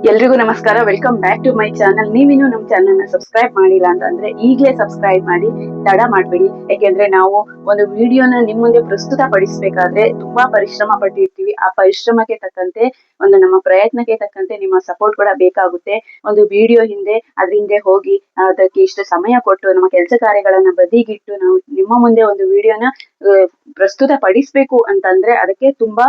ಎಲ್ರಿಗೂ ನಮಸ್ಕಾರ. Welcome back to my channel. ನೀವಿನ್ನು ನಮ್ಮ ಚಾನಲ್ ನ ಸಬ್ಸ್ಕ್ರೈಬ್ ಮಾಡಿಲ್ಲ ಅಂತಂದ್ರೆ ಈಗಲೇ ಸಬ್ಸ್ಕ್ರೈಬ್ ಮಾಡಿ, ತಡ ಮಾಡ್ಬೇಡಿ. ಯಾಕೆಂದ್ರೆ ನಾವು ಒಂದು ವಿಡಿಯೋನ ನಿಮ್ ಮುಂದೆ ಪ್ರಸ್ತುತ ಪಡಿಸ್ಬೇಕಾದ್ರೆ ತುಂಬಾ ಪರಿಶ್ರಮ ಪಟ್ಟಿರ್ತೀವಿ. ಆ ಪರಿಶ್ರಮಕ್ಕೆ ತಕ್ಕಂತೆ ಒಂದು ನಮ್ಮ ಪ್ರಯತ್ನಕ್ಕೆ ತಕ್ಕಂತೆ ನಿಮ್ಮ ಸಪೋರ್ಟ್ ಕೂಡ ಬೇಕಾಗುತ್ತೆ. ಒಂದು ವಿಡಿಯೋ ಹಿಂದೆ ಅದ್ರ ಹಿಂದೆ ಹೋಗಿ ಅದಕ್ಕೆ ಇಷ್ಟು ಸಮಯ ಕೊಟ್ಟು ನಮ್ಮ ಕೆಲಸ ಕಾರ್ಯಗಳನ್ನ ಬದಿಗಿಟ್ಟು ನಾವು ನಿಮ್ಮ ಮುಂದೆ ಒಂದು ವಿಡಿಯೋನ ಪ್ರಸ್ತುತ ಪಡಿಸ್ಬೇಕು ಅಂತಂದ್ರೆ ಅದಕ್ಕೆ ತುಂಬಾ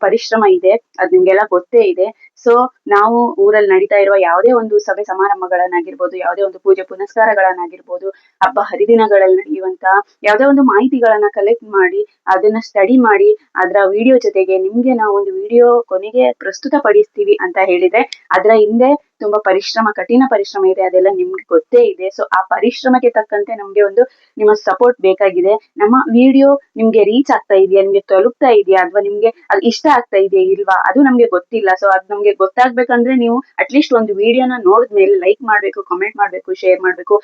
ಪರಿಶ್ರಮ ಇದೆ. ಅದ್ ನಿಮ್ಗೆಲ್ಲ ಗೊತ್ತೇ ಇದೆ. ಸೊ ನಾವು ಊರಲ್ಲಿ ನಡೀತಾ ಇರುವ ಯಾವುದೇ ಒಂದು ಸಭೆ ಸಮಾರಂಭಗಳನ್ನಾಗಿರ್ಬೋದು, ಯಾವುದೇ ಒಂದು ಪೂಜೆ ಪುನಸ್ಕಾರಗಳನ್ನಾಗಿರ್ಬೋದು, ಹಬ್ಬ ಹರಿದಿನಗಳಲ್ಲಿ ನಡೆಯುವಂತ ಯಾವುದೇ ಒಂದು ಮಾಹಿತಿಗಳನ್ನ ಕಲೆಕ್ಟ್ ಮಾಡಿ ಅದನ್ನ ಸ್ಟಡಿ ಮಾಡಿ ಅದರ ವಿಡಿಯೋ ಜೊತೆಗೆ ನಿಮ್ಗೆ ನಾವು ಒಂದು ವಿಡಿಯೋ ಕೊನೆಗೆ ಪ್ರಸ್ತುತ ಪಡಿಸ್ತೀವಿ ಅಂತ ಹೇಳಿದ್ರೆ ಅದರ ಹಿಂದೆ ತುಂಬಾ ಪರಿಶ್ರಮ, ಕಠಿಣ ಪರಿಶ್ರಮ ಇದೆ. ಅದೆಲ್ಲ ನಿಮ್ಗೆ ಗೊತ್ತೇ ಇದೆ. ಸೊ ಆ ಪರಿಶ್ರಮಕ್ಕೆ ತಕ್ಕಂತೆ ನಮ್ಗೆ ಒಂದು ನಿಮ್ಮ ಸಪೋರ್ಟ್ ಬೇಕಾಗಿದೆ. ನಮ್ಮ ವಿಡಿಯೋ ನಿಮ್ಗೆ ರೀಚ್ ಆಗ್ತಾ ಇದೆಯಾ, ನಿಮ್ಗೆ ತಲುಪ್ತಾ ಇದೆಯಾ, ಅಥವಾ ನಿಮ್ಗೆ ಅದು ಇಷ್ಟ ಆಗ್ತಾ ಇದೆಯಾ ಇಲ್ವಾ, ಅದು ನಮ್ಗೆ ಗೊತ್ತಿಲ್ಲ. ಸೊ ಅದ್ ನಮ್ಗೆ ಗೊತ್ತಾಗ್ಬೇಕಂದ್ರೆ ನೀವು ಅಟ್ಲೀಸ್ಟ್ ಒಂದು ವಿಡಿಯೋನ ನೋಡಿದ್ಮೇಲೆ ಲೈಕ್ ಮಾಡ್ಬೇಕು, ಕಮೆಂಟ್ ಮಾಡ್ಬೇಕು, ಶೇರ್ ಮಾಡ್ಬೇಕು,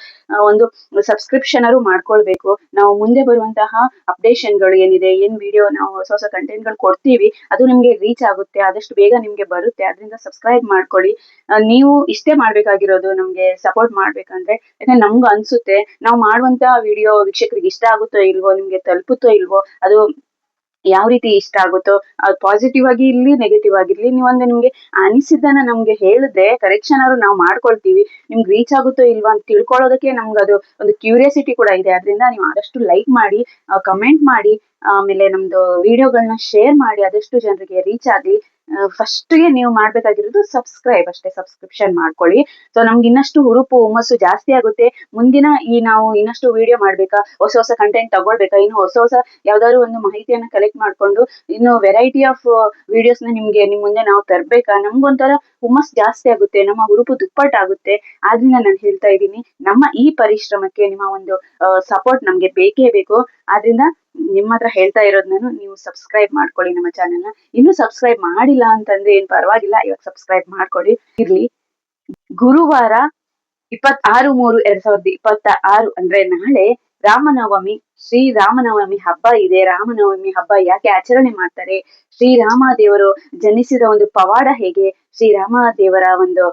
ಒಂದು ಸಬ್ಸ್ಕ್ರಿಪ್ಷನ್ ಆದ್ರೂ ಮಾಡ್ಕೊಳ್ಬೇಕು. ನಾವು ಮುಂದೆ ಬರುವಂತಹ ಅಪ್ಡೇಷನ್ಗಳು ಏನಿದೆ, ಏನ್ ವಿಡಿಯೋ ನಾವು ಹೊಸ ಹೊಸ ಕಂಟೆಂಟ್ ಗಳು ಕೊಡ್ತೀವಿ ಅದು ನಿಮ್ಗೆ ರೀಚ್ ಆಗುತ್ತೆ, ಆದಷ್ಟು ಬೇಗ ನಿಮ್ಗೆ ಬರುತ್ತೆ. ಅದರಿಂದ ಸಬ್ಸ್ಕ್ರೈಬ್ ಮಾಡ್ಕೊಳ್ಳಿ. ನೀವು ಇಷ್ಟೇ ಮಾಡ್ಬೇಕಾಗಿರೋದು ನಮ್ಗೆ ಸಪೋರ್ಟ್ ಮಾಡ್ಬೇಕಂದ್ರೆ. ಯಾಕಂದ್ರೆ ನಮ್ಗೂ ಅನ್ಸುತ್ತೆ ನಾವು ಮಾಡುವಂತ ವಿಡಿಯೋ ವೀಕ್ಷಕರಿಗೆ ಇಷ್ಟ ಆಗುತ್ತೋ ಇಲ್ವೋ, ನಿಮ್ಗೆ ತಲುಪುತ್ತೋ ಇಲ್ವೋ, ಅದು ಯಾವ ರೀತಿ ಇಷ್ಟ ಆಗುತ್ತೋ, ಅದು ಪಾಸಿಟಿವ್ ಆಗಿ ಇರ್ಲಿ, ನೆಗೆಟಿವ್ ಆಗಿರ್ಲಿ, ನೀವೊಂದು ನಿಮ್ಗೆ ಅನಿಸಿದ್ದನ್ನ ನಮ್ಗೆ ಹೇಳಿದ್ರೆ ಕರೆಕ್ಷನ್ ಆದ್ರೂ ನಾವು ಮಾಡ್ಕೊಳ್ತೀವಿ. ನಿಮ್ಗೆ ರೀಚ್ ಆಗುತ್ತೋ ಇಲ್ವಾ ಅಂತ ತಿಳ್ಕೊಳ್ಳೋದಕ್ಕೆ ನಮ್ಗೆ ಅದು ಒಂದು ಕ್ಯೂರಿಯಾಸಿಟಿ ಕೂಡ ಇದೆ. ಅದರಿಂದ ನೀವು ಆದಷ್ಟು ಲೈಕ್ ಮಾಡಿ, ಕಮೆಂಟ್ ಮಾಡಿ, ಆಮೇಲೆ ನಮ್ದು ವಿಡಿಯೋಗಳನ್ನ ಶೇರ್ ಮಾಡಿ, ಆದಷ್ಟು ಜನರಿಗೆ ರೀಚ್ ಆಗ್ಲಿ. ಫಸ್ಟ್ ಗೆ ನೀವು ಮಾಡ್ಬೇಕಾಗಿರೋದು ಸಬ್ಸ್ಕ್ರೈಬ್ ಅಷ್ಟೇ, ಸಬ್ಸ್ಕ್ರಿಪ್ಷನ್ ಮಾಡ್ಕೊಳ್ಳಿ. ಸೊ ನಮ್ಗೆ ಇನ್ನಷ್ಟು ಹುರುಪು ಹುಮ್ಮಸ್ಸು ಜಾಸ್ತಿ ಆಗುತ್ತೆ. ಮುಂದಿನ ನಾವು ಇನ್ನಷ್ಟು ವಿಡಿಯೋ ಮಾಡ್ಬೇಕಾ, ಹೊಸ ಹೊಸ ಕಂಟೆಂಟ್ ತಗೊಳ್ಬೇಕಾ, ಇನ್ನು ಹೊಸ ಹೊಸ ಯಾವ್ದಾದ್ರು ಒಂದು ಮಾಹಿತಿಯನ್ನ ಕಲೆಕ್ಟ್ ಮಾಡ್ಕೊಂಡು ಇನ್ನು ವೆರೈಟಿ ಆಫ್ ವಿಡಿಯೋಸ್ ನ ನಿಮ್ ಮುಂದೆ ನಾವು ತರ್ಬೇಕಾ, ನಮ್ಗೊಂಥರ ಹುಮ್ಮಸ್ ಜಾಸ್ತಿ ಆಗುತ್ತೆ, ನಮ್ಮ ಹುರುಪು ದುಪ್ಪಟ್ಟಾಗುತ್ತೆ. ಆದ್ರಿಂದ ನಾನು ಹೇಳ್ತಾ ಇದ್ದೀನಿ, ನಮ್ಮ ಈ ಪರಿಶ್ರಮಕ್ಕೆ ನಿಮ್ಮ ಒಂದು ಸಪೋರ್ಟ್ ನಮ್ಗೆ ಬೇಕೇ ಬೇಕು. ಆದ್ರಿಂದ ನಿಮ್ಮ ಹತ್ರ ಹೇಳ್ತಾ ಇರೋದ್ ನಾನು, ನೀವು ಸಬ್ಸ್ಕ್ರೈಬ್ ಮಾಡ್ಕೊಳ್ಳಿ ನಮ್ಮ ಚಾನೆಲ್ನ. ಇನ್ನು ಸಬ್ಸ್ಕ್ರೈಬ್ ಮಾಡಿಲ್ಲ ಅಂತಂದ್ರೆ ಏನ್ ಪರವಾಗಿಲ್ಲ, ಇವಾಗ ಸಬ್ಸ್ಕ್ರೈಬ್ ಮಾಡ್ಕೊಳ್ಳಿ. ಇರ್ಲಿ, ಗುರುವಾರ 26/3/2026 ಅಂದ್ರೆ ನಾಳೆ ರಾಮನವಮಿ, ಶ್ರೀರಾಮನವಮಿ ಹಬ್ಬ ಇದೆ. ರಾಮನವಮಿ ಹಬ್ಬ ಯಾಕೆ ಆಚರಣೆ ಮಾಡ್ತಾರೆ, ಶ್ರೀರಾಮ ದೇವರು ಜನಿಸಿದ ಒಂದು ಪವಾಡ ಹೇಗೆ, ಶ್ರೀರಾಮ ದೇವರ ಒಂದು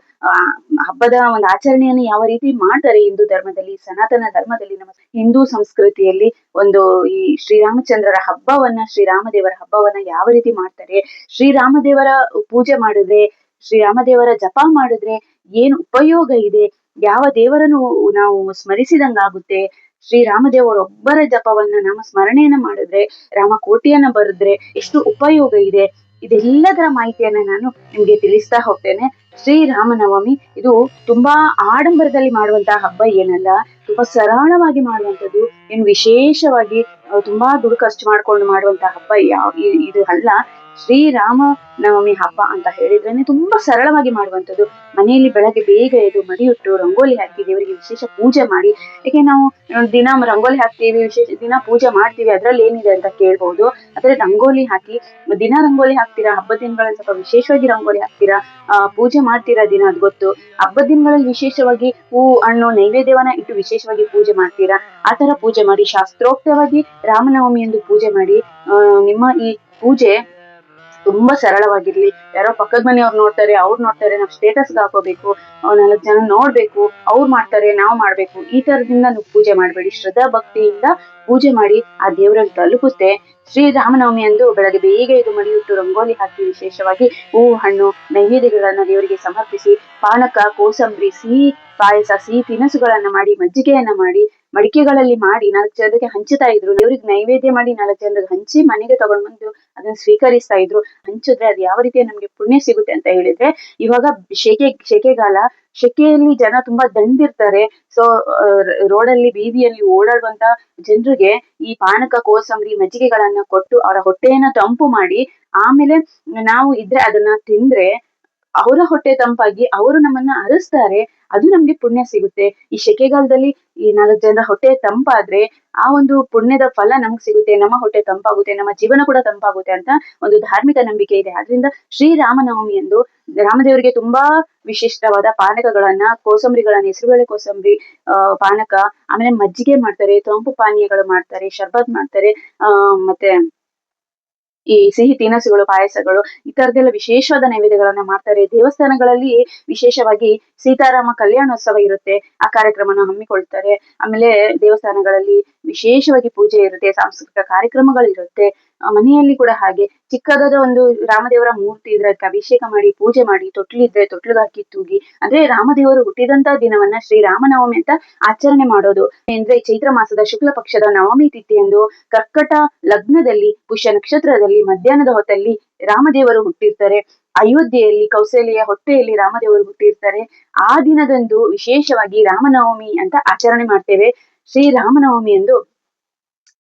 ಹಬ್ಬದ ಒಂದು ಆಚರಣೆಯನ್ನು ಯಾವ ರೀತಿ ಮಾಡ್ತಾರೆ ಹಿಂದೂ ಧರ್ಮದಲ್ಲಿ, ಸನಾತನ ಧರ್ಮದಲ್ಲಿ, ನಮ್ಮ ಹಿಂದೂ ಸಂಸ್ಕೃತಿಯಲ್ಲಿ ಒಂದು ಈ ಶ್ರೀರಾಮಚಂದ್ರರ ಹಬ್ಬವನ್ನ, ಶ್ರೀರಾಮ ದೇವರ ಹಬ್ಬವನ್ನ ಯಾವ ರೀತಿ ಮಾಡ್ತಾರೆ, ಶ್ರೀರಾಮ ದೇವರ ಪೂಜೆ ಮಾಡಿದ್ರೆ, ಶ್ರೀರಾಮದೇವರ ಜಪ ಮಾಡಿದ್ರೆ ಏನು ಉಪಯೋಗ ಇದೆ, ಯಾವ ದೇವರನ್ನು ನಾವು ಸ್ಮರಿಸಿದಂಗಾಗುತ್ತೆ, ಶ್ರೀರಾಮದೇವರೊಬ್ಬರ ಜಪವನ್ನ ನಾಮ ಸ್ಮರಣೆಯನ್ನ ಮಾಡಿದ್ರೆ, ರಾಮಕೋಟಿಯನ್ನ ಬರೆದ್ರೆ ಎಷ್ಟು ಉಪಯೋಗ ಇದೆ, ಇದೆಲ್ಲದರ ಮಾಹಿತಿಯನ್ನ ನಾನು ನಿಮ್ಗೆ ತಿಳಿಸ್ತಾ ಹೋಗ್ತೇನೆ. ಶ್ರೀರಾಮನವಮಿ ಇದು ತುಂಬಾ ಆಡಂಬರದಲ್ಲಿ ಮಾಡುವಂತಹ ಹಬ್ಬ ಏನಲ್ಲ, ತುಂಬಾ ಸರಳವಾಗಿ ಮಾಡುವಂಥದ್ದು. ಏನು ವಿಶೇಷವಾಗಿ ತುಂಬಾ ದುಡ್ಡು ಖರ್ಚು ಮಾಡ್ಕೊಂಡು ಮಾಡುವಂತಹ ಹಬ್ಬ ಇದು ಅಲ್ಲ. ಶ್ರೀರಾಮ ನವಮಿ ಹಬ್ಬ ಅಂತ ಹೇಳಿದ್ರೇನೆ ತುಂಬಾ ಸರಳವಾಗಿ ಮಾಡುವಂಥದ್ದು. ಮನೆಯಲ್ಲಿ ಬೆಳಗ್ಗೆ ಬೇಗ ಎದ್ದು ಮಡಿಯುಟ್ಟು ರಂಗೋಲಿ ಹಾಕಿ ದೇವರಿಗೆ ವಿಶೇಷ ಪೂಜೆ ಮಾಡಿ. ಯಾಕೆ ನಾವು ದಿನ ರಂಗೋಲಿ ಹಾಕ್ತೀವಿ, ವಿಶೇಷ ದಿನ ಪೂಜೆ ಮಾಡ್ತೀವಿ, ಅದ್ರಲ್ಲಿ ಏನಿದೆ ಅಂತ ಕೇಳ್ಬಹುದು. ಆದ್ರೆ ರಂಗೋಲಿ ಹಾಕಿ ದಿನ ರಂಗೋಲಿ ಹಾಕ್ತೀರಾ, ಹಬ್ಬದ ದಿನಗಳಲ್ಲಿ ಸ್ವಲ್ಪ ವಿಶೇಷವಾಗಿ ರಂಗೋಲಿ ಹಾಕ್ತೀರಾ, ಪೂಜೆ ಮಾಡ್ತೀರಾ ದಿನ, ಅದ್ ಗೊತ್ತು. ಹಬ್ಬದ ದಿನಗಳಲ್ಲಿ ವಿಶೇಷವಾಗಿ ಹೂ ಹಣ್ಣು ನೈವೇದ್ಯವನ್ನ ಇಟ್ಟು ವಿಶೇಷವಾಗಿ ಪೂಜೆ ಮಾಡ್ತೀರಾ. ಆತರ ಪೂಜೆ ಮಾಡಿ, ಶಾಸ್ತ್ರೋಕ್ತವಾಗಿ ರಾಮನವಮಿ ಎಂದು ಪೂಜೆ ಮಾಡಿ. ನಿಮ್ಮ ಈ ಪೂಜೆ ತುಂಬಾ ಸರಳವಾಗಿರ್ಲಿ. ಯಾರೋ ಪಕ್ಕದ ಮನೆಯವ್ರು ನೋಡ್ತಾರೆ, ಅವ್ರು ನೋಡ್ತಾರೆ, ನಾವ್ ಸ್ಟೇಟಸ್ಗೆ ಹಾಕೋಬೇಕು, 4 ಜನ ನೋಡ್ಬೇಕು, ಅವ್ರು ಮಾಡ್ತಾರೆ ನಾವು ಮಾಡ್ಬೇಕು, ಈ ತರದಿಂದ ನೀವು ಪೂಜೆ ಮಾಡ್ಬೇಡಿ. ಶ್ರದ್ಧಾ ಭಕ್ತಿಯಿಂದ ಪೂಜೆ ಮಾಡಿ, ಆ ದೇವರಲ್ಲಿ ತಲುಪುತ್ತೆ. ಶ್ರೀರಾಮನವಮಿ ಎಂದು ಬೆಳಗ್ಗೆ ಬೇಗ ಎದ್ದು ಮಡಿಯುಟ್ಟು ರಂಗೋಲಿ ಹಾಕಿ ವಿಶೇಷವಾಗಿ ಹೂ ಹಣ್ಣು ನೈವೇದ್ಯಗಳನ್ನ ದೇವರಿಗೆ ಸಮರ್ಪಿಸಿ, ಪಾನಕ ಕೋಸಂಬರಿ ಸಿಹಿ ಪಾಯಸ ಸಿಹಿ ತಿನಸುಗಳನ್ನ ಮಾಡಿ, ಮಜ್ಜಿಗೆಯನ್ನ ಮಾಡಿ ಮಡಿಕೆಗಳಲ್ಲಿ ಮಾಡಿ 4 ಜನರಿಗೆ ಹಂಚುತ್ತಾ ಇದ್ರು. ದೇವ್ರಿಗೆ ನೈವೇದ್ಯ ಮಾಡಿ 4 ಜನರಿಗೆ ಹಂಚಿ ಮನೆಗೆ ತಗೊಂಡ್ ಬಂದು ಅದನ್ನ ಸ್ವೀಕರಿಸ್ತಾ ಇದ್ರು. ಹಂಚಿದ್ರೆ ಅದು ಯಾವ ರೀತಿ ನಮ್ಗೆ ಪುಣ್ಯ ಸಿಗುತ್ತೆ ಅಂತ ಹೇಳಿದ್ರೆ, ಇವಾಗ ಶೆಕೆಗಾಲ, ಶೆಕೆಯಲ್ಲಿ ಜನ ತುಂಬಾ ದಂಡಿರ್ತಾರೆ. ಸೊ ರೋಡಲ್ಲಿ ಬೀದಿಯಲ್ಲಿ ಓಡಾಡುವಂತ ಜನರಿಗೆ ಈ ಪಾನಕ ಕೋಸಂಬರಿ ಮಜ್ಜಿಗೆಗಳನ್ನ ಕೊಟ್ಟು ಅವರ ಹೊಟ್ಟೆಯನ್ನ ತಂಪು ಮಾಡಿ, ಆಮೇಲೆ ನಾವು ಇದ್ರೆ ಅದನ್ನ ತಿಂದ್ರೆ ಅವರ ಹೊಟ್ಟೆ ತಂಪಾಗಿ ಅವರು ನಮ್ಮನ್ನ ಅರಸ್ತಾರೆ. ಅದು ನಮ್ಗೆ ಪುಣ್ಯ ಸಿಗುತ್ತೆ. ಈ ಶೆಕೆಗಾಲದಲ್ಲಿ ಈ 4 ಜನರ ಹೊಟ್ಟೆ ತಂಪಾದ್ರೆ ಆ ಒಂದು ಪುಣ್ಯದ ಫಲ ನಮ್ಗೆ ಸಿಗುತ್ತೆ, ನಮ್ಮ ಹೊಟ್ಟೆ ತಂಪಾಗುತ್ತೆ, ನಮ್ಮ ಜೀವನ ಕೂಡ ತಂಪಾಗುತ್ತೆ ಅಂತ ಒಂದು ಧಾರ್ಮಿಕ ನಂಬಿಕೆ ಇದೆ. ಆದ್ರಿಂದ ಶ್ರೀರಾಮನವಮಿ ಎಂದು ರಾಮದೇವರಿಗೆ ತುಂಬಾ ವಿಶಿಷ್ಟವಾದ ಪಾನಕಗಳನ್ನ, ಕೋಸಂಬರಿಗಳನ್ನ, ಹೆಸರುಬೇಳೆ ಕೋಸಂಬರಿ, ಪಾನಕ, ಆಮೇಲೆ ಮಜ್ಜಿಗೆ ಮಾಡ್ತಾರೆ, ತಂಪು ಪಾನೀಯಗಳು ಮಾಡ್ತಾರೆ, ಶರ್ಬತ್ ಮಾಡ್ತಾರೆ, ಮತ್ತೆ ಈ ಸಿಹಿ ತಿನಸುಗಳು, ಪಾಯಸಗಳು ಈ ತರದೆಲ್ಲ ವಿಶೇಷವಾದ ನೈವೇದ್ಯಗಳನ್ನ ಮಾಡ್ತಾರೆ. ದೇವಸ್ಥಾನಗಳಲ್ಲಿ ವಿಶೇಷವಾಗಿ ಸೀತಾರಾಮ ಕಲ್ಯಾಣೋತ್ಸವ ಇರುತ್ತೆ, ಆ ಕಾರ್ಯಕ್ರಮನ ಹಮ್ಮಿಕೊಳ್ತಾರೆ. ಆಮೇಲೆ ದೇವಸ್ಥಾನಗಳಲ್ಲಿ ವಿಶೇಷವಾಗಿ ಪೂಜೆ ಇರುತ್ತೆ, ಸಾಂಸ್ಕೃತಿಕ ಕಾರ್ಯಕ್ರಮಗಳಿರುತ್ತೆ. ಮನೆಯಲ್ಲಿ ಕೂಡ ಹಾಗೆ ಚಿಕ್ಕದಾದ ಒಂದು ರಾಮದೇವರ ಮೂರ್ತಿ ಇದ್ರೆ ಅದಕ್ಕೆ ಅಭಿಷೇಕ ಮಾಡಿ, ಪೂಜೆ ಮಾಡಿ, ತೊಟ್ಲಿದ್ರೆ ತೊಟ್ಲಿಗೆ ಹಾಕಿ ತೂಗಿ, ಅಂದ್ರೆ ರಾಮದೇವರು ಹುಟ್ಟಿದಂತ ದಿನವನ್ನ ಶ್ರೀರಾಮನವಮಿ ಅಂತ ಆಚರಣೆ ಮಾಡೋದು. ಅಂದ್ರೆ ಚೈತ್ರ ಮಾಸದ ಶುಕ್ಲ ಪಕ್ಷದ ನವಮಿ ತಿಥಿಯಂದು ಕರ್ಕಟ ಲಗ್ನದಲ್ಲಿ ಪುಷ್ಯ ನಕ್ಷತ್ರದಲ್ಲಿ ಮಧ್ಯಾಹ್ನದ ಹೊತ್ತಲ್ಲಿ ರಾಮದೇವರು ಹುಟ್ಟಿರ್ತಾರೆ. ಅಯೋಧ್ಯೆಯಲ್ಲಿ ಕೌಸಲ್ಯ ಹೊಟ್ಟೆಯಲ್ಲಿ ರಾಮದೇವರು ಹುಟ್ಟಿರ್ತಾರೆ. ಆ ದಿನದಂದು ವಿಶೇಷವಾಗಿ ರಾಮನವಮಿ ಅಂತ ಆಚರಣೆ ಮಾಡ್ತೇವೆ. ಶ್ರೀರಾಮನವಮಿ ಎಂದು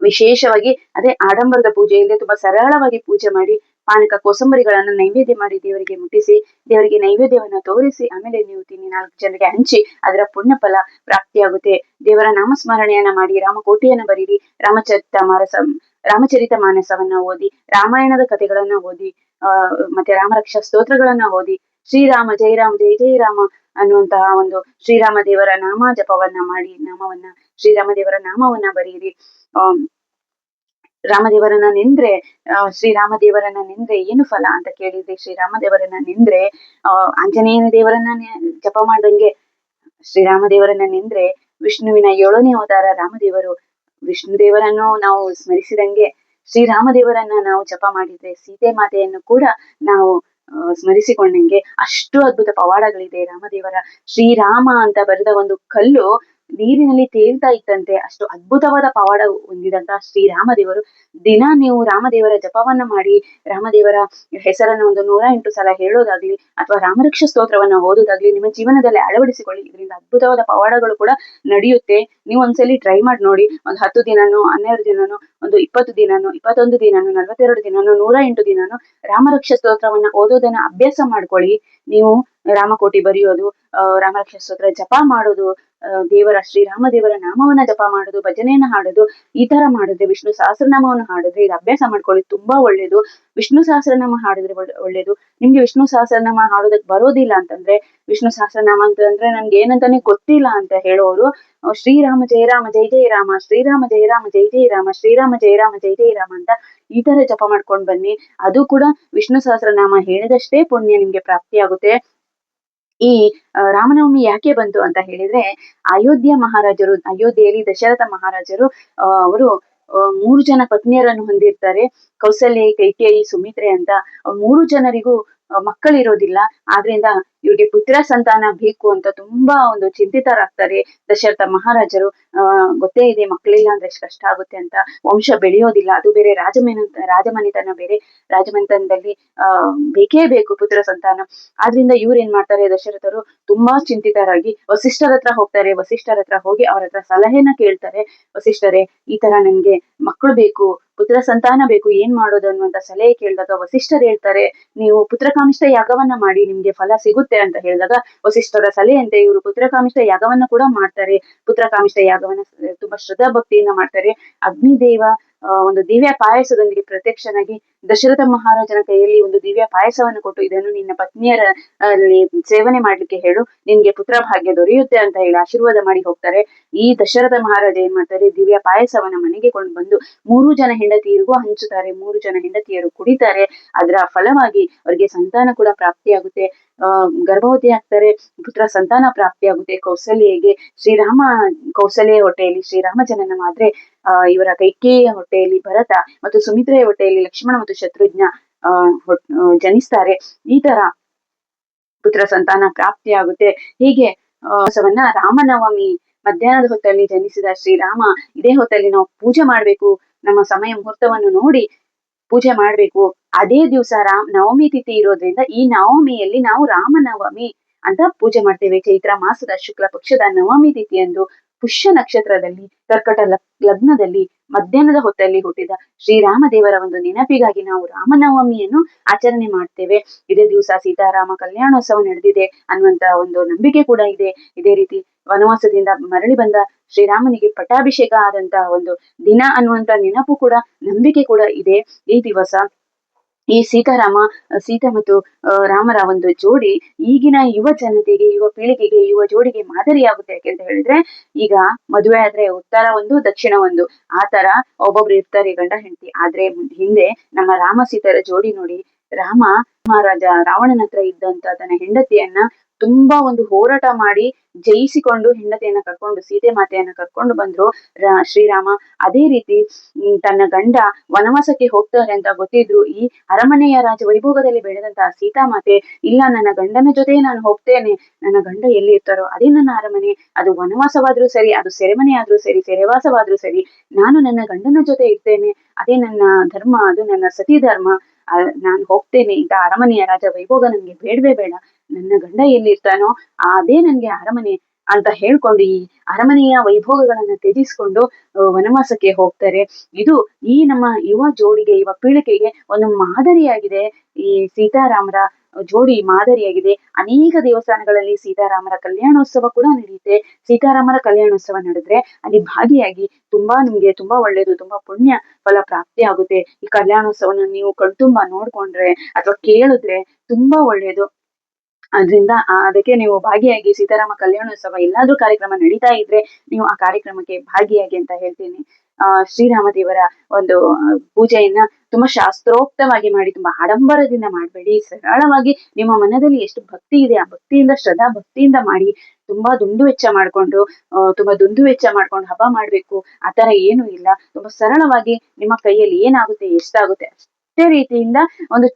ವಿಶೇಷವಾಗಿ ಅದೇ ಆಡಂಬರದ ಪೂಜೆ ಇಲ್ಲದೆ ತುಂಬಾ ಸರಳವಾಗಿ ಪೂಜೆ ಮಾಡಿ, ಪಾನಕ ಕೋಸಂಬರಿಗಳನ್ನ ನೈವೇದ್ಯ ಮಾಡಿ ದೇವರಿಗೆ ಮುಟ್ಟಿಸಿ, ದೇವರಿಗೆ ನೈವೇದ್ಯವನ್ನ ತೋರಿಸಿ, ಆಮೇಲೆ ನೀವು ತಿನ್ನಿ 4 ಜನರಿಗೆ ಹಂಚಿ, ಅದರ ಪುಣ್ಯ ಫಲ ಪ್ರಾಪ್ತಿಯಾಗುತ್ತೆ. ದೇವರ ನಾಮಸ್ಮರಣೆಯನ್ನ ಮಾಡಿ, ರಾಮಕೋಟಿಯನ್ನ ಬರೀರಿ, ರಾಮಚರಿತ ಮಾನಸವನ್ನ ಓದಿ, ರಾಮಾಯಣದ ಕಥೆಗಳನ್ನ ಓದಿ, ಮತ್ತೆ ರಾಮರಕ್ಷಾ ಸ್ತೋತ್ರಗಳನ್ನ ಓದಿ, ಶ್ರೀರಾಮ ಜೈ ರಾಮ ಜೈ ಜೈ ರಾಮ ಅನ್ನುವಂತಹ ಒಂದು ಶ್ರೀರಾಮ ದೇವರ ನಾಮ ಜಪವನ್ನ ಮಾಡಿ, ಶ್ರೀರಾಮ ದೇವರ ನಾಮವನ್ನ ಬರೀರಿ. ರಾಮದೇವರನ್ನ ನೆಂದ್ರೆ ಶ್ರೀರಾಮದೇವರನ್ನ ನೆಂದ್ರೆ ಏನು ಫಲ ಅಂತ ಕೇಳಿದ್ರೆ, ಶ್ರೀರಾಮದೇವರನ್ನ ನೆಂದ್ರೆ ಆಂಜನೇಯನ ದೇವರನ್ನ ಜಪ ಮಾಡ್ದಂಗೆ, ಶ್ರೀರಾಮದೇವರನ್ನ ನೆಂದ್ರೆ ವಿಷ್ಣುವಿನ 7ನೇ ಅವತಾರ ರಾಮದೇವರು, ವಿಷ್ಣು ದೇವರನ್ನು ನಾವು ಸ್ಮರಿಸಿದಂಗೆ ಶ್ರೀರಾಮದೇವರನ್ನ ನಾವು ಜಪ ಮಾಡಿದ್ರೆ ಸೀತೆ ಮಾತೆಯನ್ನು ಕೂಡ ನಾವು ಸ್ಮರಿಸಿಕೊಂಡಂಗೆ. ಅಷ್ಟು ಅದ್ಭುತ ಪವಾಡಗಳಿದೆ ರಾಮದೇವರ. ಶ್ರೀರಾಮ ಅಂತ ಬರೆದ ಒಂದು ಕಲ್ಲು ನೀರಿನಲ್ಲಿ ತೇಲ್ತಾ ಇತ್ತಂತೆ, ಅಷ್ಟು ಅದ್ಭುತವಾದ ಪವಾಡ ಹೊಂದಿದಂತ ಶ್ರೀರಾಮದೇವರು. ದಿನ ನೀವು ರಾಮದೇವರ ಜಪವನ್ನ ಮಾಡಿ, ರಾಮದೇವರ ಹೆಸರನ್ನ ಒಂದು 108 ಸಲ ಹೇಳೋದಾಗ್ಲಿ ಅಥವಾ ರಾಮರಕ್ಷ ಸ್ತೋತ್ರವನ್ನ ಓದೋದಾಗ್ಲಿ ನಿಮ್ಮ ಜೀವನದಲ್ಲಿ ಅಳವಡಿಸಿಕೊಳ್ಳಿ. ಇದರಿಂದ ಅದ್ಭುತವಾದ ಪವಾಡಗಳು ಕೂಡ ನಡೆಯುತ್ತೆ. ನೀವು ಒಂದ್ಸಲಿ ಟ್ರೈ ಮಾಡಿ ನೋಡಿ. ಒಂದು 10 ದಿನನೋ, 12 ದಿನನೋ, ಒಂದು 20 ದಿನನೋ, 21 ದಿನನೋ, 42 ದಿನನೋ, 108 ದಿನನೋ ರಾಮರಕ್ಷ ಸ್ತೋತ್ರವನ್ನ ಓದೋದನ್ನ ಅಭ್ಯಾಸ ಮಾಡ್ಕೊಳ್ಳಿ. ನೀವು ರಾಮಕೋಟಿ ಬರೆಯೋದು, ರಾಮರಕ್ಷ ಸ್ತೋತ್ರ ಜಪ ಮಾಡೋದು, ಶ್ರೀರಾಮ ದೇವರ ನಾಮವನ್ನ ಜಪ ಮಾಡೋದು, ಭಜನೆಯನ್ನ ಹಾಡೋದು, ಈ ತರ ಮಾಡಿದ್ರೆ, ವಿಷ್ಣು ಸಹಸ್ರನಾಮವನ್ನು ಹಾಡಿದ್ರೆ, ಇದು ಅಭ್ಯಾಸ ಮಾಡ್ಕೊಳ್ಳಿ, ತುಂಬಾ ಒಳ್ಳೇದು. ವಿಷ್ಣು ಸಹಸ್ರನಾಮ ಹಾಡಿದ್ರೆ ಒಳ್ಳೇದು. ನಿಮ್ಗೆ ವಿಷ್ಣು ಸಹಸ್ರನಾಮ ಹಾಡೋದಕ್ ಬರೋದಿಲ್ಲ ಅಂತಂದ್ರೆ, ವಿಷ್ಣು ಸಹಸ್ರನಾಮ ಅಂತಂದ್ರೆ ನನ್ಗೆ ಏನಂತಾನೆ ಗೊತ್ತಿಲ್ಲ ಅಂತ ಹೇಳೋರು, ಶ್ರೀರಾಮ ಜಯ ರಾಮ ಜೈ ಜೈ ರಾಮ, ಶ್ರೀರಾಮ ಜಯ ರಾಮ ಜೈ ಜೈ ರಾಮ, ಶ್ರೀರಾಮ ಜಯ ರಾಮ ಜೈ ಜೈ ರಾಮ ಅಂತ ಈ ತರ ಜಪ ಮಾಡ್ಕೊಂಡ್ ಬನ್ನಿ. ಅದು ಕೂಡ ವಿಷ್ಣು ಸಹಸ್ರನಾಮ ಹೇಳಿದಷ್ಟೇ ಪುಣ್ಯ ನಿಮ್ಗೆ ಪ್ರಾಪ್ತಿಯಾಗುತ್ತೆ. ಈ ರಾಮನವಮಿ ಯಾಕೆ ಬಂತು ಅಂತ ಹೇಳಿದ್ರೆ, ಅಯೋಧ್ಯೆಯಲ್ಲಿ ದಶರಥ ಮಹಾರಾಜರು ಅವರು 3 ಜನ ಪತ್ನಿಯರನ್ನು ಹೊಂದಿರ್ತಾರೆ. ಕೌಸಲ್ಯ, ಕೈಕೇಯಿ, ಸುಮಿತ್ರೆ ಅಂತ. 3 ಜನರಿಗೂ ಮಕ್ಕಳಿರೋದಿಲ್ಲ. ಆದ್ರಿಂದ ಇವ್ರಿಗೆ ಪುತ್ರ ಸಂತಾನ ಬೇಕು ಅಂತ ತುಂಬಾ ಒಂದು ಚಿಂತಿತರಾಗ್ತಾರೆ ದಶರಥ ಮಹಾರಾಜರು. ಗೊತ್ತೇ ಇದೆ, ಮಕ್ಕಳಿಲ್ಲ ಅಂದ್ರೆ ಎಷ್ಟು ಕಷ್ಟ ಆಗುತ್ತೆ ಅಂತ. ವಂಶ ಬೆಳೆಯೋದಿಲ್ಲ, ಅದು ಬೇರೆ ರಾಜಮನೆತನ ಬೇರೆ. ರಾಜಮನೆತನದಲ್ಲಿ ಬೇಕೇ ಬೇಕು ಪುತ್ರ ಸಂತಾನ. ಆದ್ರಿಂದ ಇವ್ರು ಏನ್ ಮಾಡ್ತಾರೆ, ದಶರಥರು ತುಂಬಾ ಚಿಂತಿತರಾಗಿ ವಸಿಷ್ಠರ ಹತ್ರ ಹೋಗ್ತಾರೆ. ವಸಿಷ್ಠರ ಹತ್ರ ಹೋಗಿ ಅವ್ರ ಹತ್ರ ಸಲಹೆನ ಕೇಳ್ತಾರೆ. ವಸಿಷ್ಠರೇ, ಈ ತರ ನನ್ಗೆ ಮಕ್ಕಳು ಬೇಕು, ಪುತ್ರ ಸಂತಾನ ಬೇಕು, ಏನ್ ಮಾಡೋದು ಅನ್ನುವಂತ ಸಲಹೆ ಕೇಳಿದಾಗ ವಸಿಷ್ಠರು ಹೇಳ್ತಾರೆ, ನೀವು ಪುತ್ರಕಾಮಿಷ್ಠ ಯಾಗವನ್ನ ಮಾಡಿ, ನಿಮ್ಗೆ ಫಲ ಸಿಗುತ್ತೆ ಅಂತ ಹೇಳಿದಾಗ, ವಸಿಷ್ಠರ ಸಲಹೆಯಂತೆ ಇವರು ಪುತ್ರಕಾಮಿಷ್ಠ ಯಾಗವನ್ನ ಕೂಡ ಮಾಡ್ತಾರೆ. ಪುತ್ರಕಾಮಿಷ್ಠ ಯಾಗವನ್ನ ತುಂಬಾ ಶ್ರದ್ಧಾ ಭಕ್ತಿಯಿಂದ ಮಾಡ್ತಾರೆ. ಅಗ್ನಿದೇವ ಒಂದು ದಿವ್ಯ ಪಾಯಸದೊಂದಿಗೆ ಪ್ರತ್ಯಕ್ಷನಾಗಿ ದಶರಥ ಮಹಾರಾಜನ ಕೈಯಲ್ಲಿ ಒಂದು ದಿವ್ಯ ಪಾಯಸವನ್ನು ಕೊಟ್ಟು, ಇದನ್ನು ನಿನ್ನ ಪತ್ನಿಯರ ಸೇವನೆ ಮಾಡ್ಲಿಕ್ಕೆ ಹೇಳು, ನಿನ್ಗೆ ಪುತ್ರ ಭಾಗ್ಯ ದೊರೆಯುತ್ತೆ ಅಂತ ಹೇಳಿ ಆಶೀರ್ವಾದ ಮಾಡಿ ಹೋಗ್ತಾರೆ. ಈ ದಶರಥ ಮಹಾರಾಜ ಏನ್ ಮಾಡ್ತಾರೆ, ದಿವ್ಯ ಪಾಯಸವನ್ನ ಮನೆಗೆ ಕೊಂಡು ಬಂದು 3 ಜನ ಹೆಂಡತಿಯರಿಗೂ ಹಂಚುತ್ತಾರೆ. 3 ಜನ ಹೆಂಡತಿಯರು ಕುಡಿತಾರೆ. ಅದರ ಫಲವಾಗಿ ಅವರಿಗೆ ಸಂತಾನ ಕೂಡ ಪ್ರಾಪ್ತಿಯಾಗುತ್ತೆ. ಗರ್ಭವತಿ ಆಗ್ತಾರೆ, ಪುತ್ರ ಸಂತಾನ ಪ್ರಾಪ್ತಿಯಾಗುತ್ತೆ. ಕೌಸಲ್ಯಗೆ ಕೌಸಲ್ಯ ಹೊಟ್ಟೆಯಲ್ಲಿ ಶ್ರೀರಾಮ ಜನನವಾದ್ರೆ, ಇವರ ಕೈಕೇಯಿಯ ಹೊಟ್ಟೆಯಲ್ಲಿ ಭರತ ಮತ್ತು ಸುಮಿತ್ರೆಯ ಹೊಟ್ಟೆಯಲ್ಲಿ ಲಕ್ಷ್ಮಣ ಮತ್ತು ಶತ್ರುಘ್ನ ಜನಿಸ್ತಾರೆ. ಈ ತರ ಪುತ್ರ ಸಂತಾನ ಪ್ರಾಪ್ತಿಯಾಗುತ್ತೆ. ಹೀಗೆ ರಾಮನವಮಿ ಮಧ್ಯಾಹ್ನದ ಹೊತ್ತಲ್ಲಿ ಜನಿಸಿದ ಶ್ರೀರಾಮ, ಇದೇ ಹೊತ್ತಲ್ಲಿ ನಾವು ಪೂಜೆ ಮಾಡ್ಬೇಕು, ನಮ್ಮ ಸಮಯ ಮುಹೂರ್ತವನ್ನು ನೋಡಿ ಪೂಜೆ ಮಾಡ್ಬೇಕು. ಅದೇ ದಿವಸ ನವಮಿ ತಿಥಿ ಇರೋದ್ರಿಂದ ಈ ನವಮಿಯಲ್ಲಿ ನಾವು ರಾಮನವಮಿ ಅಂತ ಪೂಜೆ ಮಾಡ್ತೇವೆ. ಚೈತ್ರ ಮಾಸದ ಶುಕ್ಲ ಪಕ್ಷದ ನವಮಿ ತಿಥಿಯಂದು ಪುಷ್ಯ ನಕ್ಷತ್ರದಲ್ಲಿ ಕರ್ಕಟ ಲಗ್ನದಲ್ಲಿ ಮಧ್ಯಾಹ್ನದ ಹೊತ್ತಲ್ಲಿ ಹುಟ್ಟಿದ ಶ್ರೀರಾಮ ದೇವರ ಒಂದು ನೆನಪಿಗಾಗಿ ನಾವು ರಾಮನವಮಿಯನ್ನು ಆಚರಣೆ ಮಾಡ್ತೇವೆ. ಇದೇ ದಿವಸ ಸೀತಾರಾಮ ಕಲ್ಯಾಣೋತ್ಸವ ನಡೆದಿದೆ ಅನ್ನುವಂತ ಒಂದು ನಂಬಿಕೆ ಕೂಡ ಇದೆ. ಇದೇ ರೀತಿ ವನವಾಸದಿಂದ ಮರಳಿ ಬಂದ ಶ್ರೀರಾಮನಿಗೆ ಪಟ್ಟಾಭಿಷೇಕ ಆದಂತಹ ಒಂದು ದಿನ ಅನ್ನುವಂತ ನೆನಪು ಕೂಡ, ನಂಬಿಕೆ ಕೂಡ ಇದೆ ಈ ದಿವಸ. ಈ ಸೀತೆ ಮತ್ತು ರಾಮರ ಒಂದು ಜೋಡಿ ಈಗಿನ ಯುವ ಜನತೆಗೆ, ಯುವ ಪೀಳಿಗೆಗೆ, ಯುವ ಜೋಡಿಗೆ ಮಾದರಿಯಾಗುತ್ತೆ. ಯಾಕೆಂತ ಹೇಳಿದ್ರೆ ಈಗ ಮದುವೆ ಆದ್ರೆ ಉತ್ತರ ಒಂದು ದಕ್ಷಿಣ ಒಂದು ಆ ತರ ಒಬ್ಬೊಬ್ರು ಇರ್ತಾರೆ ಗಂಡ ಹೆಂಡತಿ. ಆದ್ರೆ ಹಿಂದೆ ನಮ್ಮ ರಾಮ ಸೀತೆಯರ ಜೋಡಿ ನೋಡಿ. ರಾಮ ಮಹಾರಾಜ ರಾವಣನ ಹತ್ರ ಇದ್ದಂತ ತನ್ನ ಹೆಂಡತಿಯನ್ನ ತುಂಬಾ ಒಂದು ಹೋರಾಟ ಮಾಡಿ ಜಯಿಸಿಕೊಂಡು ಹೆಂಡತಿಯನ್ನ ಕರ್ಕೊಂಡು ಸೀತೆ ಮಾತೆಯನ್ನ ಕರ್ಕೊಂಡು ಬಂದ್ರು ಶ್ರೀರಾಮ. ಅದೇ ರೀತಿ ತನ್ನ ಗಂಡ ವನವಾಸಕ್ಕೆ ಹೋಗ್ತಾರೆ ಅಂತ ಗೊತ್ತಿದ್ರು ಈ ಅರಮನೆಯ ರಾಜ ವೈಭೋಗದಲ್ಲಿ ಬೆಳೆದಂತಹ ಸೀತಾಮಾತೆ, ಇಲ್ಲ ನನ್ನ ಗಂಡನ ಜೊತೆ ನಾನು ಹೋಗ್ತೇನೆ, ನನ್ನ ಗಂಡ ಎಲ್ಲಿ ಇರ್ತಾರೋ ಅದೇ ನನ್ನ ಅರಮನೆ, ಅದು ವನವಾಸವಾದ್ರೂ ಸರಿ, ಅದು ಸೆರೆಮನೆ ಆದ್ರೂ ಸರಿ, ಸೆರೆವಾಸವಾದ್ರೂ ಸರಿ, ನಾನು ನನ್ನ ಗಂಡನ ಜೊತೆ ಇರ್ತೇನೆ, ಅದೇ ನನ್ನ ಧರ್ಮ, ಅದು ನನ್ನ ಸತಿ ಧರ್ಮ, ನಾನು ಹೋಗ್ತೇನೆ. ಇಂತ ಅರಮನೆಯ ರಾಜ ವೈಭೋಗ ನನ್ಗೆ ಬೇಡವೇ ಬೇಡ, ನನ್ನ ಗಂಡ ಎಲ್ಲಿ ಇರ್ತಾನೋ ಅದೇ ನನ್ಗೆ ಅರಮನೆ ಅಂತ ಹೇಳ್ಕೊಂಡು ಈ ಅರಮನೆಯ ವೈಭೋಗಗಳನ್ನ ತ್ಯಜಿಸ್ಕೊಂಡು ವನವಾಸಕ್ಕೆ ಹೋಗ್ತಾರೆ. ಇದು ಈ ನಮ್ಮ ಯುವ ಜೋಡಿಗೆ, ಯುವ ಪೀಳಿಗೆಗೆ ಒಂದು ಮಾದರಿಯಾಗಿದೆ. ಈ ಸೀತಾರಾಮರ ಜೋಡಿ ಮಾದರಿಯಾಗಿದೆ. ಅನೇಕ ದೇವಸ್ಥಾನಗಳಲ್ಲಿ ಸೀತಾರಾಮರ ಕಲ್ಯಾಣೋತ್ಸವ ಕೂಡ ನಡೆಯುತ್ತೆ. ಸೀತಾರಾಮರ ಕಲ್ಯಾಣೋತ್ಸವ ನಡೆದ್ರೆ ಅಲ್ಲಿ ಭಾಗಿಯಾಗಿ ನಿಮ್ಗೆ ತುಂಬಾ ಒಳ್ಳೇದು, ತುಂಬಾ ಪುಣ್ಯ ಫಲ ಪ್ರಾಪ್ತಿ ಆಗುತ್ತೆ. ಈ ಕಲ್ಯಾಣೋತ್ಸವನ ನೀವು ಕಣ್ತುಂಬ ನೋಡ್ಕೊಂಡ್ರೆ ಅಥವಾ ಕೇಳಿದ್ರೆ ತುಂಬಾ ಒಳ್ಳೇದು. ಅದ್ರಿಂದ ಅದಕ್ಕೆ ನೀವು ಭಾಗಿಯಾಗಿ ಸೀತಾರಾಮ ಕಲ್ಯಾಣೋತ್ಸವ ಎಲ್ಲಾದ್ರೂ ಕಾರ್ಯಕ್ರಮ ನಡೀತಾ ಇದ್ರೆ ನೀವು ಆ ಕಾರ್ಯಕ್ರಮಕ್ಕೆ ಭಾಗಿಯಾಗಿ ಅಂತ ಹೇಳ್ತೀನಿ. ಶ್ರೀರಾಮ ದೇವರ ಒಂದು ಪೂಜೆಯನ್ನ ತುಂಬಾ ಶಾಸ್ತ್ರೋಕ್ತವಾಗಿ ಮಾಡಿ, ತುಂಬಾ ಆಡಂಬರದಿಂದ ಮಾಡ್ಬೇಡಿ. ಸರಳವಾಗಿ ನಿಮ್ಮ ಮನದಲ್ಲಿ ಎಷ್ಟು ಭಕ್ತಿ ಇದೆ ಆ ಭಕ್ತಿಯಿಂದ, ಶ್ರದ್ಧಾ ಭಕ್ತಿಯಿಂದ ಮಾಡಿ. ತುಂಬಾ ದುಂದು ವೆಚ್ಚ ಮಾಡ್ಕೊಂಡು ಹಬ್ಬ ಮಾಡ್ಬೇಕು ಆತರ ಏನು ಇಲ್ಲ. ತುಂಬಾ ಸರಳವಾಗಿ ನಿಮ್ಮ ಕೈಯಲ್ಲಿ ಏನಾಗುತ್ತೆ, ಎಷ್ಟಾಗುತ್ತೆ ಅಷ್ಟೇ ರೀತಿಯಿಂದ ಒಂದು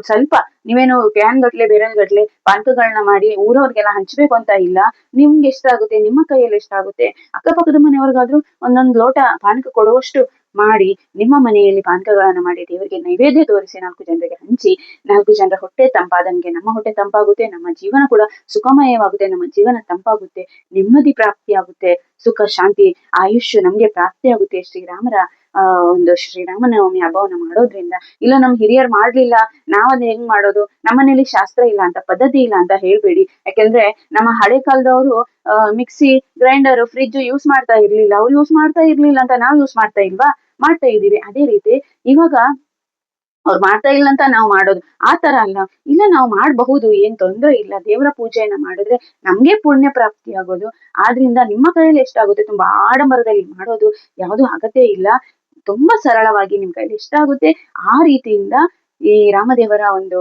ಸ್ವಲ್ಪ, ನೀವೇನು ಕ್ಯಾನ್ ಗಟ್ಲೆ ಬೇರೆ ಗಟ್ಲೆ ಪಾನಕಗಳನ್ನ ಮಾಡಿ ಊರವ್ರಿಗೆಲ್ಲ ಹಂಚ್ಬೇಕು ಅಂತ ಇಲ್ಲ. ನಿಮ್ಗೆ ಎಷ್ಟಾಗುತ್ತೆ, ನಿಮ್ಮ ಕೈಯಲ್ಲಿ ಎಷ್ಟಾಗುತ್ತೆ, ಅಕ್ಕಪಕ್ಕದ ಮನೆಯವ್ರಿಗಾದ್ರೂ ಒಂದೊಂದು ಲೋಟ ಪಾನಕ ಕೊಡುವಷ್ಟು ಮಾಡಿ ನಿಮ್ಮ ಮನೆಯಲ್ಲಿ ಪಾನಕಗಳನ್ನ ಮಾಡಿ ದೇವರಿಗೆ ನೈವೇದ್ಯ ತೋರಿಸಿ 4 ಜನರಿಗೆ ಹಂಚಿ 4 ಜನರ ಹೊಟ್ಟೆ ತಂಪಾದಂಗೆ ನಮ್ಮ ಹೊಟ್ಟೆ ತಂಪಾಗುತ್ತೆ, ನಮ್ಮ ಜೀವನ ಕೂಡ ಸುಖಮಯವಾಗುತ್ತೆ, ನಮ್ಮ ಜೀವನ ತಂಪಾಗುತ್ತೆ, ನೆಮ್ಮದಿ ಪ್ರಾಪ್ತಿಯಾಗುತ್ತೆ, ಸುಖ ಶಾಂತಿ ಆಯುಷ್ಯ ನಮ್ಗೆ ಪ್ರಾಪ್ತಿಯಾಗುತ್ತೆ. ಶ್ರೀರಾಮನವಮಿ ಹಬ್ಬವನ್ನ ಮಾಡೋದ್ರಿಂದ. ಇಲ್ಲ ನಮ್ ಹಿರಿಯರ್ ಮಾಡ್ಲಿಲ್ಲ, ನಾವದ್ ಹೆಂಗ್ ಮಾಡೋದು, ನಮ್ಮನೇಲಿ ಶಾಸ್ತ್ರ ಇಲ್ಲ ಅಂತ, ಪದ್ಧತಿ ಇಲ್ಲ ಅಂತ ಹೇಳ್ಬೇಡಿ. ಯಾಕೆಂದ್ರೆ ನಮ್ಮ ಹಳೆ ಕಾಲದವರು ಮಿಕ್ಸಿ, ಗ್ರೈಂಡರ್, ಫ್ರಿಡ್ಜ್ ಯೂಸ್ ಮಾಡ್ತಾ ಇರ್ಲಿಲ್ಲ. ಅವ್ರು ಯೂಸ್ ಮಾಡ್ತಾ ಇರ್ಲಿಲ್ಲ ಅಂತ ನಾವ್ ಯೂಸ್ ಮಾಡ್ತಾ ಇಲ್ವಾ? ಮಾಡ್ತಾ ಇದೀವಿ. ಅದೇ ರೀತಿ ಇವಾಗ ಅವ್ರು ಮಾಡ್ತಾ ಇಲ್ಲ ಅಂತ ನಾವು ಮಾಡೋದು ಆ ತರ ಅಲ್ಲ. ಇಲ್ಲ, ನಾವು ಮಾಡಬಹುದು, ಏನ್ ತೊಂದ್ರೆ ಇಲ್ಲ. ದೇವರ ಪೂಜೆಯನ್ನ ಮಾಡಿದ್ರೆ ನಮ್ಗೆ ಪುಣ್ಯ ಪ್ರಾಪ್ತಿ ಆಗೋದು. ಆದ್ರಿಂದ ನಿಮ್ಮ ಕೈಯಲ್ಲಿ ಎಷ್ಟಾಗುತ್ತೆ ತುಂಬಾ ಆಡಂಬರದಲ್ಲಿ ಮಾಡೋದು ಯಾವುದು ಅಗತ್ಯ ಇಲ್ಲ. ತುಂಬಾ ಸರಳವಾಗಿ ನಿಮ್ ಕೈಲಿ ಎಷ್ಟಾಗುತ್ತೆ ಆ ರೀತಿಯಿಂದ ಈ ರಾಮದೇವರ ಒಂದು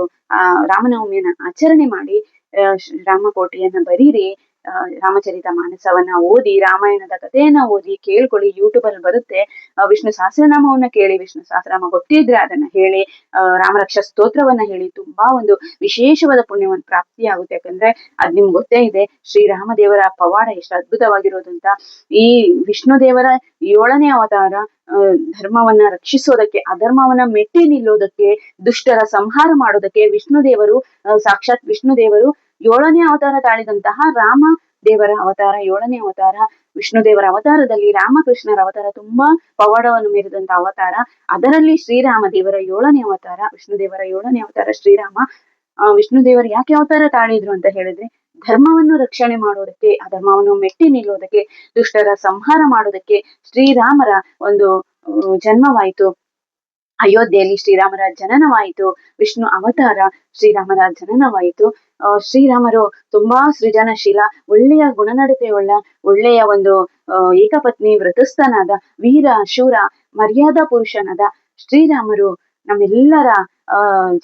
ರಾಮನವಮಿಯನ್ನ ಆಚರಣೆ ಮಾಡಿ, ರಾಮಕೋಟಿಯನ್ನ ಬರೀರಿ, ರಾಮಚರಿತ ಮಾನಸವನ್ನ ಓದಿ, ರಾಮಾಯಣದ ಕಥೆಯನ್ನ ಓದಿ ಕೇಳ್ಕೊಳ್ಳಿ. ಯೂಟ್ಯೂಬ್ ಅಲ್ಲಿ ಬರುತ್ತೆ. ವಿಷ್ಣು ಸಹಸ್ರನಾಮವನ್ನ ಕೇಳಿ, ವಿಷ್ಣು ಸಹಸ್ರನಾಮ ಗೊತ್ತಿದ್ರೆ ಅದನ್ನ ಹೇಳಿ, ರಾಮರಕ್ಷಾ ಸ್ತೋತ್ರವನ್ನ ಹೇಳಿ, ತುಂಬಾ ಒಂದು ವಿಶೇಷವಾದ ಪುಣ್ಯವನ್ನು ಪ್ರಾಪ್ತಿ ಆಗುತ್ತೆ. ಯಾಕಂದ್ರೆ ಅದ್ ನಿಮ್ಗೆ ಗೊತ್ತೇ ಇದೆ ಶ್ರೀರಾಮ ದೇವರ ಪವಾಡ ಎಷ್ಟು ಅದ್ಭುತವಾಗಿರೋದು ಅಂತ. ಈ ವಿಷ್ಣು ದೇವರ 7ನೇ ಅವತಾರ ಧರ್ಮವನ್ನ ರಕ್ಷಿಸೋದಕ್ಕೆ, ಅಧರ್ಮವನ್ನ ಮೆಟ್ಟಿ ನಿಲ್ಲೋದಕ್ಕೆ, ದುಷ್ಟರ ಸಂಹಾರ ಮಾಡೋದಕ್ಕೆ ಸಾಕ್ಷಾತ್ ವಿಷ್ಣು ದೇವರು 7ನೇ ಅವತಾರ ತಾಳಿದಂತಹ ರಾಮ ದೇವರ ಅವತಾರ 7ನೇ ಅವತಾರ. ವಿಷ್ಣು ದೇವರ ಅವತಾರದಲ್ಲಿ ರಾಮಕೃಷ್ಣರ ಅವತಾರ ತುಂಬಾ ಪವಾಡವನ್ನು ಮೀರಿದಂತ ಅವತಾರ. ಅದರಲ್ಲಿ ಶ್ರೀರಾಮ ದೇವರ 7ನೇ ಅವತಾರ, ವಿಷ್ಣು ದೇವರ 7ನೇ ಅವತಾರ ಶ್ರೀರಾಮ. ವಿಷ್ಣು ದೇವರು ಯಾಕೆ ಅವತಾರ ತಾಳಿದ್ರು ಅಂತ ಹೇಳಿದ್ರೆ ಧರ್ಮವನ್ನು ರಕ್ಷಣೆ ಮಾಡೋದಕ್ಕೆ, ಅಧರ್ಮವನ್ನು ಮೆಟ್ಟಿ ನಿಲ್ಲೋದಕ್ಕೆ, ದುಷ್ಟರ ಸಂಹಾರ ಮಾಡೋದಕ್ಕೆ ಶ್ರೀರಾಮರ ಒಂದು ಜನ್ಮವಾಯಿತು. ಅಯೋಧ್ಯೆಯಲ್ಲಿ ಶ್ರೀರಾಮರ ಜನನವಾಯಿತು. ವಿಷ್ಣು ಅವತಾರ ಶ್ರೀರಾಮರ ಜನನವಾಯಿತು. ಶ್ರೀರಾಮರು ತುಂಬಾ ಸೃಜನಶೀಲ, ಒಳ್ಳೆಯ ಗುಣನಡತೆಯುಳ್ಳ, ಒಳ್ಳೆಯ ಒಂದು ಏಕಪತ್ನಿ ವ್ರತಸ್ಥನಾದ, ವೀರ ಶೂರ ಮರ್ಯಾದಾ ಪುರುಷನಾದ ಶ್ರೀರಾಮರು ನಮ್ಮೆಲ್ಲರ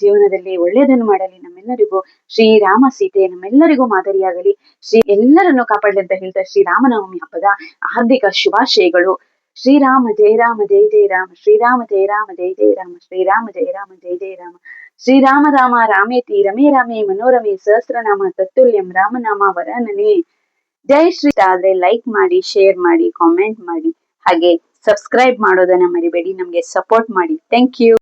ಜೀವನದಲ್ಲಿ ಒಳ್ಳೆಯದನ್ನು ಮಾಡಲಿ. ನಮ್ಮೆಲ್ಲರಿಗೂ ಶ್ರೀರಾಮ ಸೀತೆ ನಮ್ಮೆಲ್ಲರಿಗೂ ಮಾದರಿಯಾಗಲಿ. ಎಲ್ಲರನ್ನು ಕಾಪಾಡಲಿ ಅಂತ ಹೇಳ್ತಾ ಶ್ರೀರಾಮನವಮಿ ಹಬ್ಬದ ಹಾರ್ದಿಕ ಶುಭಾಶಯಗಳು. ಶ್ರೀರಾಮ ಜಯ ರಾಮ ಜಯ ಜಯ ರಾಮ, ಶ್ರೀರಾಮ ಜಯ ರಾಮ ಜಯ ಜಯ ರಾಮ, ಶ್ರೀರಾಮ ಜಯ ರಾಮ ಜಯ ಜಯ ರಾಮ. ಶ್ರೀರಾಮ ರಾಮ ರಾಮೇತಿ ರಮೇ ರಾಮೇ ಮನೋರಮೆ ಸಹಸ್ರನಾಮ ತತ್ತುಲ್ಯಂ ರಾಮನಾಮ ವರಾನನೆ. ಜೈ ಶ್ರೀ. ಆದ್ರೆ ಲೈಕ್ ಮಾಡಿ, ಶೇರ್ ಮಾಡಿ, ಕಾಮೆಂಟ್ ಮಾಡಿ, ಹಾಗೆ ಸಬ್ಸ್ಕ್ರೈಬ್ ಮಾಡೋದನ್ನ ಮರಿಬೇಡಿ. ನಮ್ಗೆ ಸಪೋರ್ಟ್ ಮಾಡಿ. Thank you.